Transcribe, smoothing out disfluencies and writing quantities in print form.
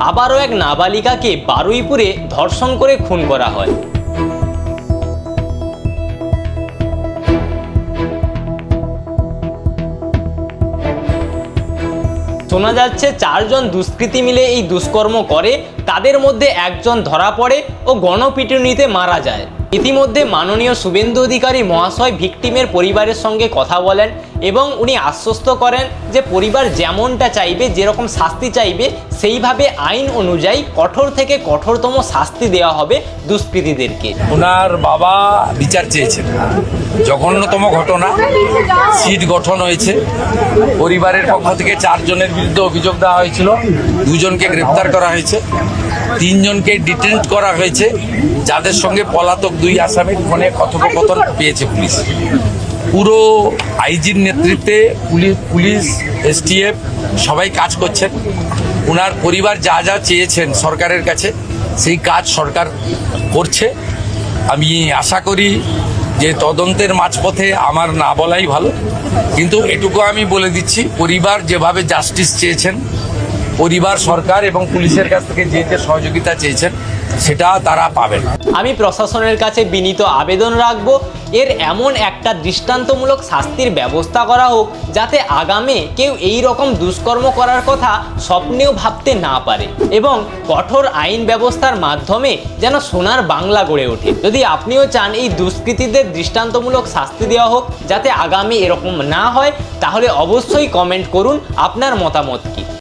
আবারও এক নাবালিকাকে বারুইপুরে ধর্ষণ করে খুন করা হয়। শোনা যাচ্ছে 4 জন দুষ্কৃতী মিলে এই দুষ্কর্ম করে, তাদের মধ্যে একজন ধরা পড়ে ও গণপিটুনিতে মারা যায়। ইতিমধ্যে মাননীয় শুভেন্দু অধিকারী মহাশয় ভিকটিমের পরিবারের সঙ্গে কথা বলেন এবং উনি আশ্বস্ত করেন যে পরিবার যেমনটা চাইবে, যেরকম শাস্তি চাইবে সেইভাবে আইন অনুযায়ী কঠোর থেকে কঠোরতম শাস্তি দেওয়া হবে দুষ্কৃতীদেরকে। ওনার বাবা বিচার চেয়েছেন। জঘন্যতম ঘটনা, সিট গঠন হয়েছে। পরিবারের পক্ষ থেকে 4 জনের বিরুদ্ধে অভিযোগ দেওয়া হয়েছিল, 2 জনকে গ্রেপ্তার করা হয়েছে, 3 জনকে ডিটেন্ট করা হয়েছে, যাদের সঙ্গে পলাতক 2 আসামির ফোনে কথোপকথন পেয়েছে পুলিশ। পুরো আইজির নেতৃত্বে পুলিশ এসটিএফ সবাই কাজ করছেন। ওনার পরিবার যা যা চেয়েছেন সরকারের কাছে সেই কাজ সরকার করছে। আমি আশা করি যে তদন্তের মাঝপথে আমার না বলাই ভালো, কিন্তু এটুকু আমি বলে দিচ্ছি, পরিবার যেভাবে জাস্টিস চেয়েছেন, পরিবার সরকার এবং পুলিশের কাছ থেকে যে যে সহযোগিতা চেয়েছেন সেটা তারা পাবেন। আমি প্রশাসনের কাছে বিনীত আবেদন রাখবো, এর এমন একটা দৃষ্টান্তমূলক শাস্তির ব্যবস্থা করা হোক যাতে আগামী কেউ এই রকম দুষ্কর্ম করার কথা স্বপ্নেও ভাবতে না পারে, এবং কঠোর আইন ব্যবস্থার মাধ্যমে যেন সোনার বাংলা গড়ে ওঠে। যদি আপনিও চান এই দুষ্কৃতীদের দৃষ্টান্তমূলক শাস্তি দেওয়া হোক যাতে আগামী এরকম না হয়, তাহলে অবশ্যই কমেন্ট করুন আপনার মতামত কি।